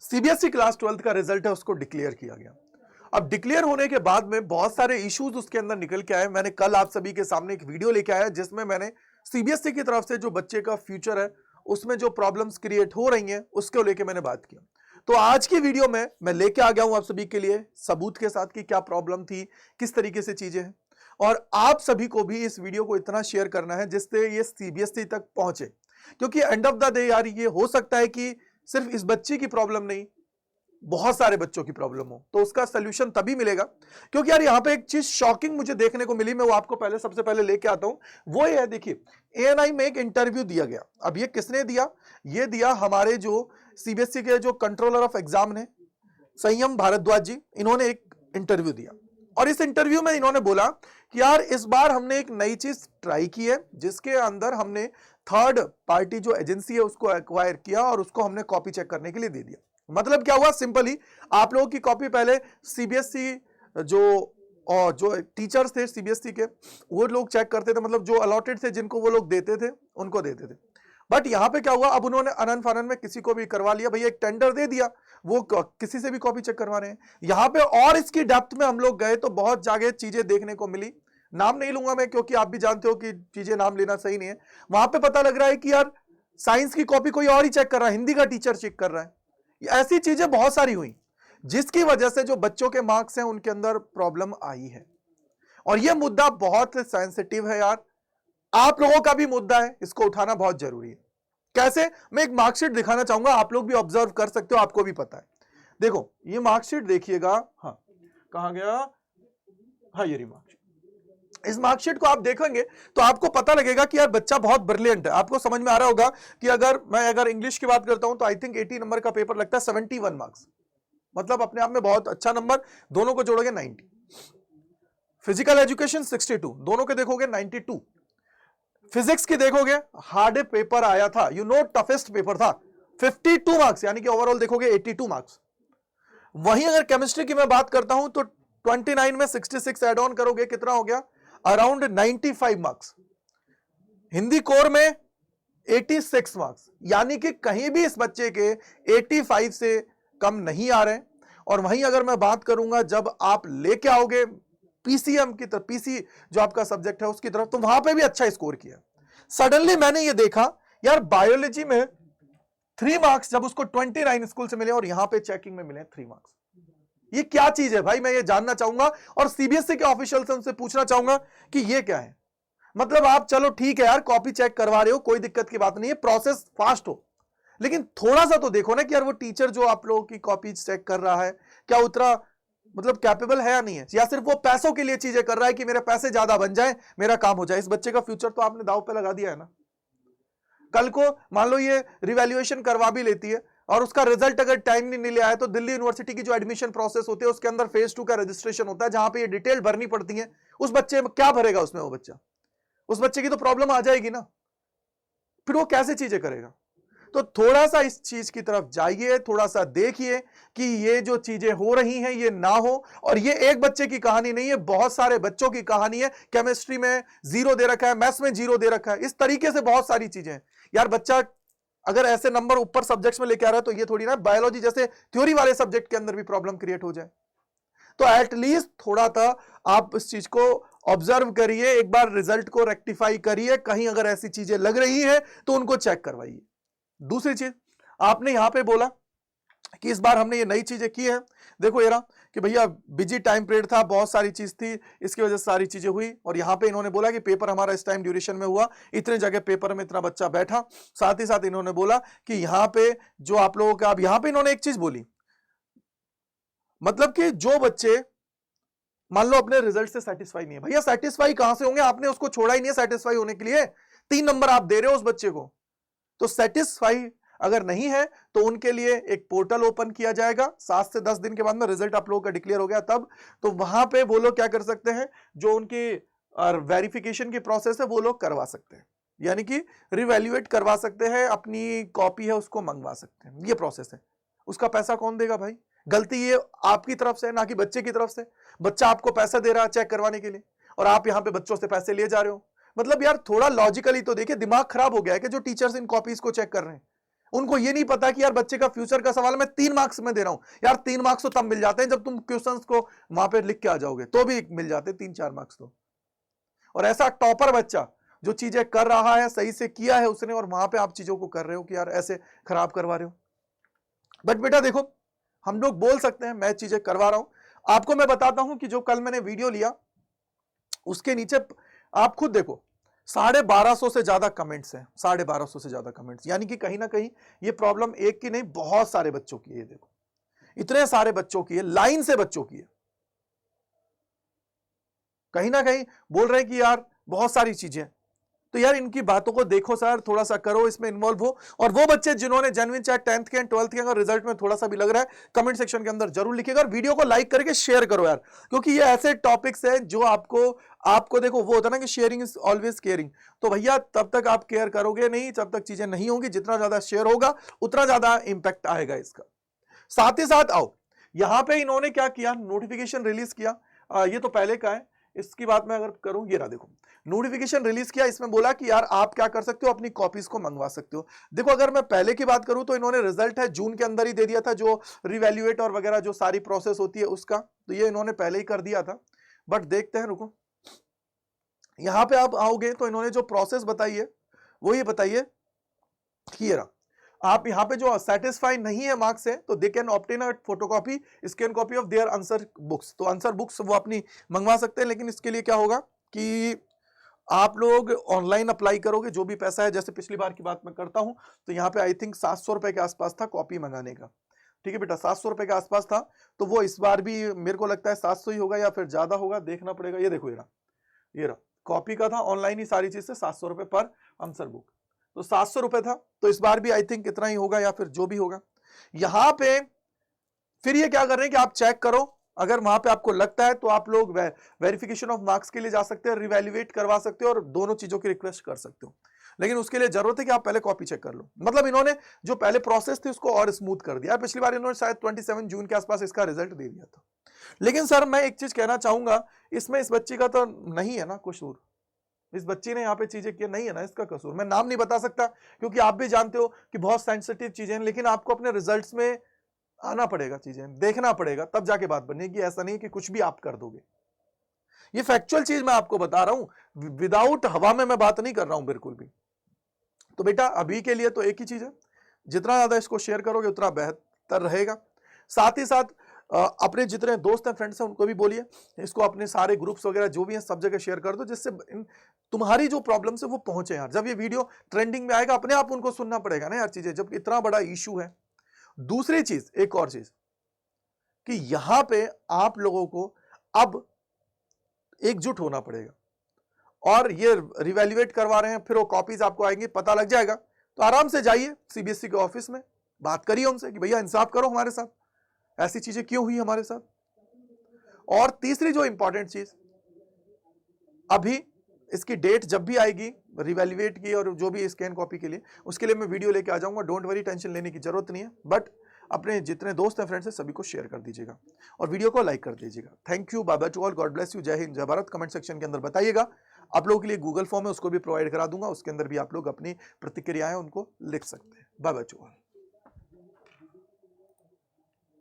CBSE class 12th का result है, उसको डिक्लेयर किया गया। अब डिक्लेयर होने के बाद में बहुत सारे इश्यूज उसके अंदर निकल के आए। मैंने कल आप सभी के सामने एक वीडियो लेके आया जिसमें मैंने सीबीएसई की तरफ से जो बच्चे का फ्यूचर है उसमें जो प्रॉब्लम्स क्रिएट हो रही हैं उसको लेके मैंने बात की। तो आज की वीडियो में मैं लेके आ गया हूं आप सभी के लिए सबूत के साथ कि क्या प्रॉब्लम थी, किस तरीके से चीजें हैं, और आप सभी को भी इस वीडियो को इतना शेयर करना है जिससे ये सीबीएसई तक पहुंचे। क्योंकि एंड ऑफ द डे यार ये हो सकता है कि सिर्फ इस बच्चे की प्रॉब्लम नहीं, बहुत सारे बच्चों की प्रॉब्लम हो, तो उसका सोल्यूशन तभी मिलेगा। क्योंकि यार यहाँ पे एक चीज शॉकिंग मुझे देखने को मिली, मैं वो आपको सबसे पहले लेके आता हूं। वो ये है, देखिए एएनआई में एक इंटरव्यू दिया गया। अब ये किसने दिया? ये दिया हमारे जो सीबीएसई के जो कंट्रोलर ऑफ एग्जाम ने, संयम भारद्वाज जी, इन्होंने एक इंटरव्यू दिया। और इस इंटरव्यू में इन्होंने बोला कि यार इस बार हमने एक नई चीज ट्राई की है जिसके अंदर हमने थर्ड पार्टी जो एजेंसी है उसको एक्वायर किया और उसको हमने कॉपी चेक करने के लिए दे दिया। मतलब क्या हुआ? सिंपली आप लोगों की कॉपी पहले सीबीएसई जो टीचर्स थे सीबीएसई के, वो लोग चेक करते थे, मतलब जो अलॉटेड थे जिनको वो लोग देते थे उनको देते थे। बट यहां पे क्या हुआ, अब उन्होंने अनन फनन में किसी को भी करवा लिया, भैया एक टेंडर दे दिया, वो किसी से भी कॉपी चेक करवा रहे हैं। यहां पे और इसकी डेप्थ में हम लोग गए तो बहुत जगह चीजें देखने को मिली। नाम नहीं लूंगा मैं क्योंकि आप भी जानते हो कि चीजें नाम लेना सही नहीं है। वहां पे पता लग रहा है कि यार साइंस की कॉपी कोई और ही चेक कर रहा है, हिंदी का टीचर चेक कर रहा है। ऐसी चीजें बहुत सारी हुई जिसकी वजह से जो बच्चों के मार्क्स हैं उनके अंदर प्रॉब्लम आई है। और यह मुद्दा बहुत सेंसिटिव है यार, आप लोगों का भी मुद्दा है, इसको उठाना बहुत जरूरी है। कैसे? मैं एक मार्कशीट दिखाना चाहूंगा, आप लोग भी ऑब्जर्व कर सकते हो, आपको भी पता है। देखो ये मार्कशीट देखिएगा, हाँ कहां गया, हाँ ये रही मार्कशीट। इस मार्कशीट को आप देखेंगे तो आपको पता लगेगा कि यार बच्चा बहुत ब्रिलियंट है। आपको समझ में आ रहा होगा कि अगर इंग्लिश की बात करता हूं तो आई थिंक 80 नंबर का पेपर लगता है, 71 मार्क्स, मतलब अपने आप में बहुत अच्छा नंबर। दोनों को जोड़ोगे 90। फिजिकल एजुकेशन 62, दोनों के देखोगे 92। फिजिक्स की देखोगे हार्ड पेपर आया था, टफेस्ट पेपर था, 52 मार्क्स, यानी कि ओवरऑल देखोगे 82 मार्क्स। वहीं अगर केमिस्ट्री की मैं बात करता हूं तो 29 में 66 एड ऑन करोगे, कितना हो गया? Around 95 marks. हिंदी कोर में 86 मार्क्स, यानी कि कहीं भी इस बच्चे के 85 से कम नहीं आ रहे। और वहीं अगर मैं बात करूंगा जब आप लेके आओगे पीसीएम की तरफ, पीसी जो आपका सब्जेक्ट है उसकी तरफ, तो वहां पे भी अच्छा स्कोर किया। सडनली मैंने ये देखा यार बायोलॉजी में 3 मार्क्स जब उसको 29 स्कूल से मिले और यहां पे चेकिंग में मिले 3 मार्क्स। ये क्या चीज है भाई? मैं ये जानना चाहूंगा और सीबीएसई के ऑफिशियल से उनसे पूछना चाहूंगा कि ये क्या है। मतलब आप चलो ठीक है यार, कॉपी चेक करवा रहे हो, कोई दिक्कत की बात नहीं है, प्रोसेस फास्ट हो, लेकिन थोड़ा सा तो देखो ना कि यार वो टीचर जो आप लोगों की कॉपी चेक कर रहा है क्या उतना मतलब कैपेबल है या नहीं है, या सिर्फ वो पैसों के लिए चीजें कर रहा है कि मेरे पैसे ज्यादा बन जाए, मेरा काम हो जाए। इस बच्चे का फ्यूचर तो आपने दांव पे लगा दिया है ना। कल को मान लो ये रिवैल्यूएशन करवा भी लेती है और उसका रिजल्ट अगर टाइम नहीं ले आया तो दिल्ली यूनिवर्सिटी की जो एडमिशन प्रोसेस होती है उसके अंदर फेज 2 का रजिस्ट्रेशन होता है जहां पे ये डिटेल भरनी पड़ती है। उस बच्चे में क्या भरेगा उसमें वो बच्चा? उस बच्चे की तो प्रॉब्लम आ जाएगी ना, फिर वो कैसे चीजें करेगा? तो थोड़ा सा इस चीज की तरफ जाइए, थोड़ा सा देखिए कि ये जो चीजें हो रही हैं ये ना हो। और ये एक बच्चे की कहानी नहीं है, बहुत सारे बच्चों की कहानी है। केमिस्ट्री में 0 दे रखा है, मैथ्स में 0 दे रखा है, इस तरीके से बहुत सारी चीजें हैं यार। बच्चा अगर ऐसे नंबर ऊपर सब्जेक्ट्स में लेके आ रहा है तो ये थोड़ी ना बायोलॉजी जैसे थ्योरी वाले सब्जेक्ट के अंदर भी प्रॉब्लम क्रिएट हो जाए। तो एटलीस्ट थोड़ा सा आप इस चीज को ऑब्जर्व करिए, एक बार रिजल्ट को रेक्टिफाई करिए, कहीं अगर ऐसी चीजें लग रही है तो उनको चेक करवाइए। दूसरी चीज आपने यहां पे बोला कि इस बार हमने ये नई चीजें की है। देखो ये रहा कि भैया बिजी टाइम पीरियड था, बहुत सारी चीज थी, इसकी वजह से सारी चीजें हुई। और यहां पे इन्होंने बोला कि पेपर हमारा इस टाइम ड्यूरेशन में हुआ, इतने जगह पेपर में इतना बच्चा बैठा। साथ ही साथ इन्होंने बोला कि यहां पे जो आप लोगों का, अब यहां पे इन्होंने एक चीज बोली, मतलब कि जो बच्चे मान लो अपने रिजल्ट से सेटिस्फाई नहीं है, भैया सेटिस्फाई कहां से होंगे? आपने उसको छोड़ा ही नहीं है सेटिस्फाई होने के लिए, 3 नंबर आप दे रहे हो उस बच्चे को। तो सेटिस्फाई अगर नहीं है तो उनके लिए एक पोर्टल ओपन किया जाएगा 7 से 10 दिन के बाद में, रिजल्ट आप लोगों का डिक्लेयर हो गया तब, तो वहां पे वो लोग क्या कर सकते हैं, जो उनकी वेरिफिकेशन की प्रोसेस है वो लोग करवा सकते हैं, यानी कि रिवैल्यूएट करवा सकते हैं, अपनी कॉपी है उसको मंगवा सकते हैं। ये प्रोसेस है। उसका पैसा कौन देगा भाई? गलती ये आपकी तरफ से है ना कि बच्चे की तरफ से। बच्चा आपको पैसा दे रहा है चेक करवाने के लिए और आप यहां पे बच्चों से पैसे लिए जा रहे हो। मतलब यार थोड़ा लॉजिकली तो देखिए, दिमाग खराब हो गया है कि जो टीचर्स इन कॉपीज को चेक कर रहे हैं उनको ये नहीं पता कि यार बच्चे का फ्यूचर का सवाल मैं 3 मार्क्स में दे रहा हूं। यार 3 मार्क्स तो तब मिल जाते हैं जब तुम क्वेश्चंस को वहां पे लिख के आ जाओगे, तो भी मिल जाते 3-4 मार्क्स तो। और ऐसा टॉपर बच्चा जो चीजें कर रहा है, सही से किया है उसने, और वहां पे आप चीजों को कर रहे हो कि यार ऐसे खराब करवा रहे हो। बट बेटा देखो, हम लोग बोल सकते हैं मैं चीजें करवा रहा हूं। आपको मैं बताता हूं कि जो कल मैंने वीडियो लिया उसके नीचे आप खुद देखो 1250 से ज्यादा कमेंट्स हैं, 1250 से ज्यादा कमेंट्स, यानी कि कहीं ना कहीं ये प्रॉब्लम एक की नहीं बहुत सारे बच्चों की है। देखो इतने सारे बच्चों की है, लाइन से बच्चों की है। कहीं ना कहीं बोल रहे हैं कि यार बहुत सारी चीजें, तो यार इनकी बातों को देखो सर, थोड़ा सा करो, इसमें इन्वॉल्व हो। और वो बच्चे जिन्होंने जेन्युइन चाहे 10th के 12th के अगर रिजल्ट में थोड़ा सा भी लग रहा है, कमेंट सेक्शन के अंदर जरूर लिखिएगा और वीडियो को लाइक करके शेयर करो यार, क्योंकि ये ऐसे टॉपिक्स हैं जो आपको देखो वो होता है ना कि शेयरिंग इज ऑलवेज केयरिंग। तो भैया तब तक आप केयर करोगे नहीं जब तक चीजें नहीं होंगी। जितना ज्यादा शेयर होगा उतना ज्यादा इंपैक्ट आएगा इसका। साथ ही साथ आओ, यहां पे इन्होंने क्या किया, नोटिफिकेशन रिलीज किया। ये तो पहले का है, इसकी बात मैं अगर करूं, ये रहा देखो नोटिफिकेशन रिलीज किया। इसमें बोला कि यार आप क्या कर सकते हो, अपनी कॉपीज को मंगवा सकते हो। देखो अगर मैं पहले की बात करूं तो इन्होंने रिजल्ट है जून के अंदर ही दे दिया था, जो रिवैल्यूएट और वगैरह जो सारी प्रोसेस होती है उसका, तो ये इन्होंने पहले ही कर दिया था। बट देखते हैं, रुको, यहां पे आप आओगे तो इन्होंने जो प्रोसेस बताई है वो ये बताइए कि ये रहा, आप यहाँ पे जो सेटिस्फाई नहीं है मार्क्स है तो they can obtain a photocopy scan copy of their answer books. तो आंसर बुक्स वो अपनी मंगवा सकते हैं, लेकिन इसके लिए क्या होगा कि आप लोग ऑनलाइन अप्लाई करोगे, जो भी पैसा है, जैसे पिछली बार की बात मैं करता हूं तो यहाँ पे आई थिंक 700 रुपए के आसपास था कॉपी मंगाने का। ठीक है बेटा, 700 रुपए के आसपास था, तो वो इस बार भी मेरे को लगता है 700 ही होगा या फिर ज्यादा होगा, देखना पड़ेगा। ये देखो ये रहा कॉपी का था, ऑनलाइन ही सारी चीज से 700 रुपए पर आंसर बुक, तो 700 रुपए था। तो इस बार भी आई थिंक इतना ही होगा या फिर जो भी होगा। यहां पे फिर ये क्या कर रहे हैं कि आप चेक करो, अगर वहां पे आपको लगता है तो आप लोग वेरिफिकेशन ऑफ मार्क्स के लिए जा सकते हैं, रिवैल्यूएट करवा सकते हो और दोनों चीजों की रिक्वेस्ट कर सकते हो। लेकिन उसके लिए जरूरत है कि आप पहले कॉपी चेक कर लो। मतलब इन्होंने जो पहले प्रोसेस थी उसको और स्मूथ कर दिया। पिछली बार इन्होंने शायद 27 जून के आसपास इसका रिजल्ट दे दिया था। लेकिन सर मैं एक चीज कहना चाहूंगा, इसमें इस बच्ची का तो नहीं है ना कसूर, इस बच्ची ने यहाँ पे चीजें की नहीं है ना इसका कसूर। मैं नाम नहीं बता सकता क्योंकि आप भी जानते हो कि बहुत सेंसिटिव चीजें हैं, लेकिन आपको अपने रिजल्ट्स में आना पड़ेगा, चीजें देखना पड़ेगा, तब जाके बात बनेगी। ऐसा नहीं कि कुछ भी आप कर दोगे। ये फैक्चुअल चीज मैं आपको बता रहा हूं, विदाउट हवा में मैं बात नहीं कर रहा हूं बिल्कुल भी। तो बेटा अभी के लिए तो एक ही चीज है, जितना ज्यादा इसको शेयर करोगे उतना बेहतर रहेगा। साथ ही साथ अपने जितने दोस्त हैं, फ्रेंड्स हैं, उनको भी बोलिए इसको अपने सारे ग्रुप्स वगैरह जो भी हैं सब जगह शेयर कर दो, जिससे तुम्हारी जो प्रॉब्लम्स है वो पहुंचे यार। जब ये वीडियो ट्रेंडिंग में आएगा अपने आप उनको सुनना पड़ेगा ना यार चीजें, जब इतना बड़ा इशू है। दूसरी चीज, एक और चीज कि यहां पे आप लोगों को अब एकजुट होना पड़ेगा। और ये रिवैल्यूएट करवा रहे हैं, फिर वो कॉपीज आपको आएंगी, पता लग जाएगा, तो आराम से जाइए सीबीएसई के ऑफिस में, बात करिए उनसे कि भैया इंसाफ करो हमारे साथ, ऐसी चीजें क्यों हुई हमारे साथ। और तीसरी जो इंपॉर्टेंट चीज, अभी इसकी डेट जब भी आएगी रिवैल्यूएट की और जो भी स्कैन कॉपी के लिए, उसके लिए मैं वीडियो लेके आ जाऊंगा। डोंट वरी, टेंशन लेने की जरूरत नहीं है। बट अपने जितने दोस्त हैं, फ्रेंड्स हैं, सभी को शेयर कर दीजिएगा और वीडियो को लाइक कर दीजिएगा। Thank you, bye bye to all, God bless you, जय हिंद, जय भारत। कमेंट सेक्शन के अंदर बताइएगा। आप लोगों के लिए गूगल फॉर्म है, उसको भी प्रोवाइड करा दूंगा, उसके अंदर भी आप लोग अपनी प्रतिक्रियाएं उनको लिख सकते हैं। Bye bye to all.